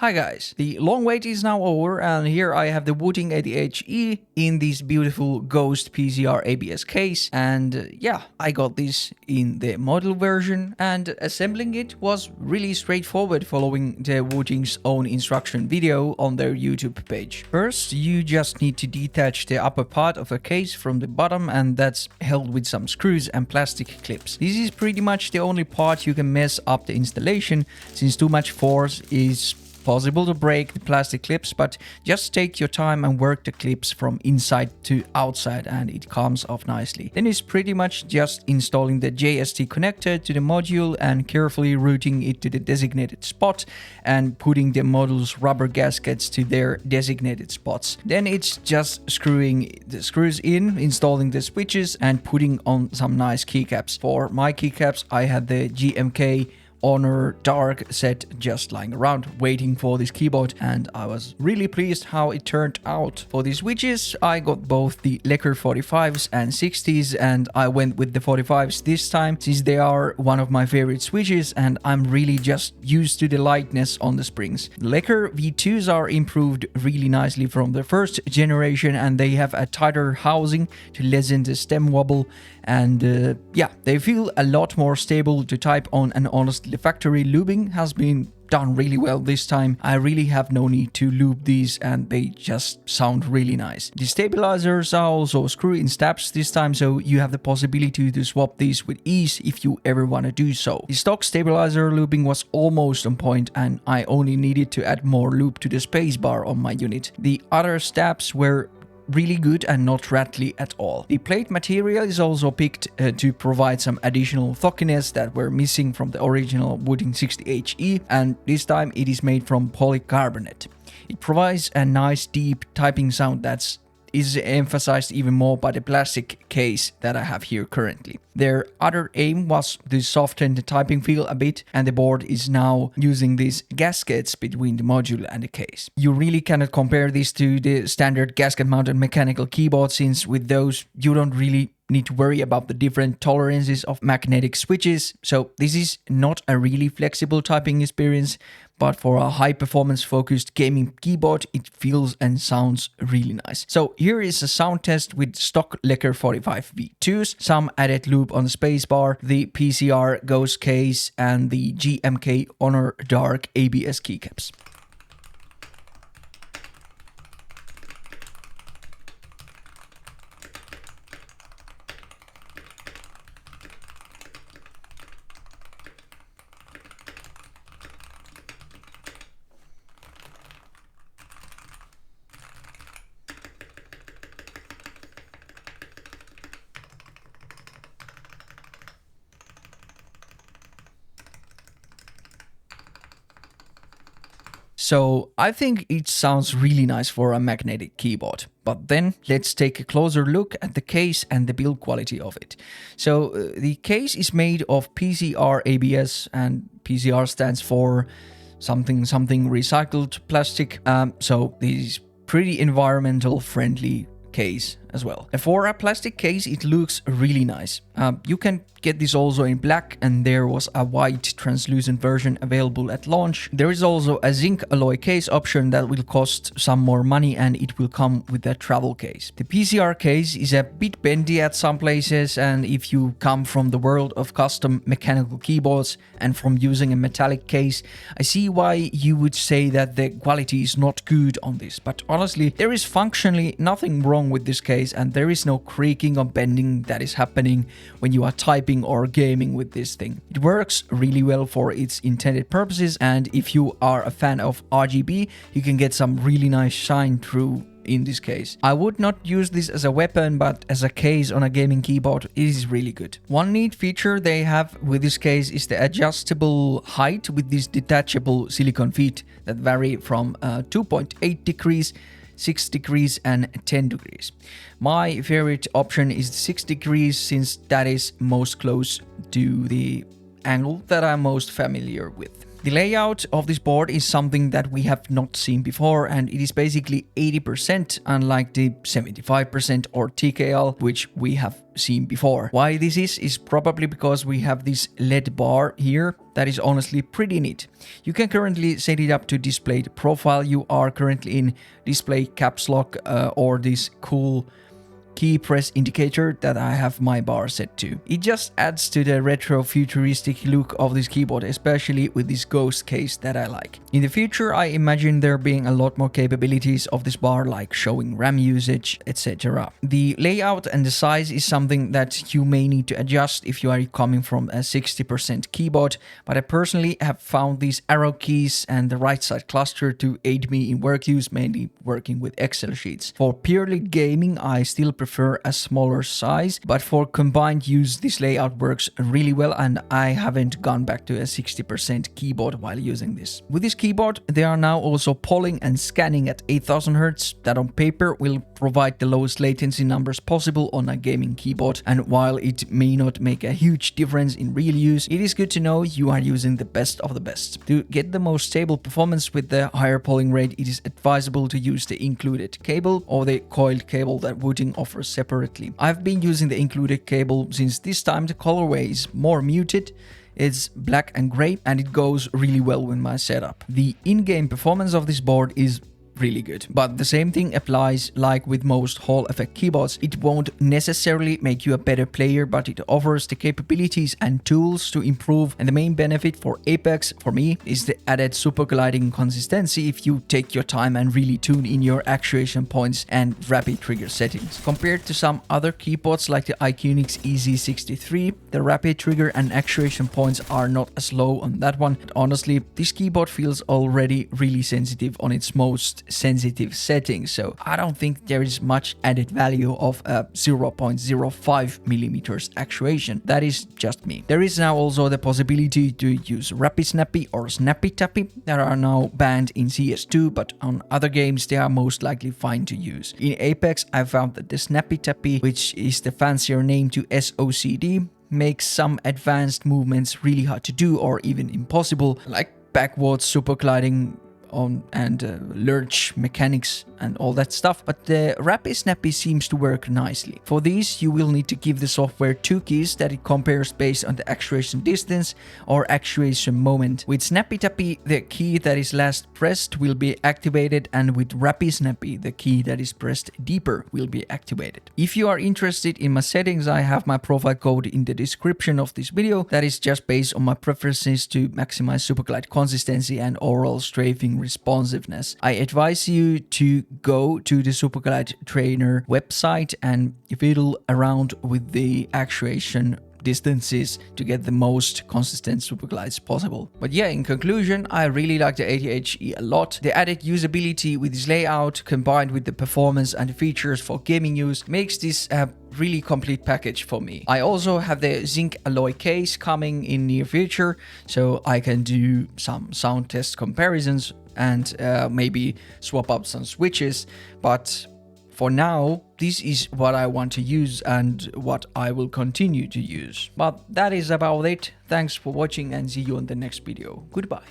Hi guys, the long wait is now over and here I have the Wooting 80HE in this beautiful Ghost PCR ABS case, and yeah, I got this in the model version and assembling it was really straightforward following the Wooting's own instruction video on their YouTube page. First, you just need to detach the upper part of a case from the bottom, and that's held with some screws and plastic clips. This is pretty much the only part you can mess up the installation, since too much force is possible to break the plastic clips, but just take your time and work the clips from inside to outside and it comes off nicely. Then it's pretty much just installing the JST connector to the module and carefully routing it to the designated spot and putting the module's rubber gaskets to their designated spots. Then it's just screwing the screws in, installing the switches and putting on some nice keycaps. For my keycaps I had the GMK Honor Dark set just lying around waiting for this keyboard, and I was really pleased how it turned out. For the switches I got both the lekker 45s and 60s, and I went with the 45s this time since they are one of my favorite switches and I'm really just used to the lightness on the springs. The lekker V2s are improved really nicely from the first generation and they have a tighter housing to lessen the stem wobble, and yeah, they feel a lot more stable to type on, and honestly the factory lubing has been done really well this time. I really have no need to lube these and they just sound really nice. The stabilizers are also screw-in stabs this time, so you have the possibility to swap these with ease if you ever want to do so. The stock stabilizer lubing was almost on point and I only needed to add more lube to the spacebar on my unit. The other stabs were really good and not rattly at all. The plate material is also picked to provide some additional thockiness that were missing from the original Wooting 80HE, and this time it is made from polycarbonate. It provides a nice deep typing sound that is emphasized even more by the plastic case that I have here currently. Their other aim was to soften the typing feel a bit, and the board is now using these gaskets between the module and the case. You really cannot compare this to the standard gasket mounted mechanical keyboard, since with those you don't really need to worry about the different tolerances of magnetic switches, so this is not a really flexible typing experience, but for a high performance focused gaming keyboard it feels and sounds really nice. So here is a sound test with stock lekker 45 V2s, some added loop on the spacebar, the PCR Ghost case and the GMK Honor Dark ABS keycaps. So I think it sounds really nice for a magnetic keyboard. But then let's take a closer look at the case and the build quality of it. So the case is made of PCR ABS, and PCR stands for something recycled plastic. So this is pretty environmental friendly case as well. For a plastic case it looks really nice. You can get this also in black, and there was a white translucent version available at launch. There is also a zinc alloy case option that will cost some more money, and it will come with a travel case. The PCR case is a bit bendy at some places, and if you come from the world of custom mechanical keyboards and from using a metallic case, I see why you would say that the quality is not good on this, but honestly there is functionally nothing wrong with this case, and there is no creaking or bending that is happening when you are typing or gaming with this thing. It works really well for its intended purposes, and if you are a fan of RGB you can get some really nice shine through in this case. I would not use this as a weapon, but as a case on a gaming keyboard it is really good. One neat feature they have with this case is the adjustable height with these detachable silicone feet that vary from 2.8 degrees, 6 degrees and 10 degrees. My favorite option is 6 degrees since that is most close to the angle that I'm most familiar with. The layout of this board is something that we have not seen before, and it is basically 80% unlike the 75% or TKL which we have seen before. Why this is probably because we have this LED bar here that is honestly pretty neat. You can currently set it up to display the profile you are currently in, display caps lock or this cool key press indicator that I have my bar set to. It just adds to the retro futuristic look of this keyboard, especially with this ghost case that I like. In the future, I imagine there being a lot more capabilities of this bar, like showing RAM usage, etc. The layout and the size is something that you may need to adjust if you are coming from a 60% keyboard, but I personally have found these arrow keys and the right side cluster to aid me in work use, mainly working with Excel sheets. For purely gaming, I still prefer a smaller size, but for combined use this layout works really well, and I haven't gone back to a 60% keyboard while using this. With this keyboard they are now also polling and scanning at 8000 Hz. That on paper will provide the lowest latency numbers possible on a gaming keyboard, and while it may not make a huge difference in real use, it is good to know you are using the best of the best. To get the most stable performance with the higher polling rate, it is advisable to use the included cable or the coiled cable that Wooting offers separately. I've been using the included cable since this time the colorway is more muted. It's black and gray and it goes really well with my setup. The in-game performance of this board is really good, but the same thing applies like with most Hall effect keyboards. It won't necessarily make you a better player, but it offers the capabilities and tools to improve, and the main benefit for Apex for me is the added super gliding consistency if you take your time and really tune in your actuation points and rapid trigger settings. Compared to some other keyboards like the Iconix EZ63, the rapid trigger and actuation points are not as low on that one. But honestly, this keyboard feels already really sensitive on its most sensitive settings, so I don't think there is much added value of a 0.05mm actuation. That is just me. There is now also the possibility to use Rappy Snappy or Snappy Tappy that are now banned in CS2, but on other games they are most likely fine to use. In Apex I found that the Snappy Tappy, which is the fancier name to SOCD, makes some advanced movements really hard to do or even impossible, like backwards super gliding on and lurch mechanics and all that stuff, but the Rappy Snappy seems to work nicely. For these you will need to give the software two keys that it compares based on the actuation distance or actuation moment. With Snappy Tappy the key that is last pressed will be activated, and with Rappy Snappy the key that is pressed deeper will be activated. If you are interested in my settings, I have my profile code in the description of this video. That is just based on my preferences to maximize superglide consistency and overall strafing responsiveness. I advise you to go to the Superglide Trainer website and fiddle around with the actuation distances to get the most consistent superglides possible. But yeah, in conclusion, I really like the 80HE a lot. The added usability with this layout combined with the performance and the features for gaming use makes this a really complete package for me. I also have the zinc alloy case coming in near future, so I can do some sound test comparisons and maybe swap up some switches, but for now, this is what I want to use and what I will continue to use. But that is about it. Thanks for watching and see you on the next video. Goodbye.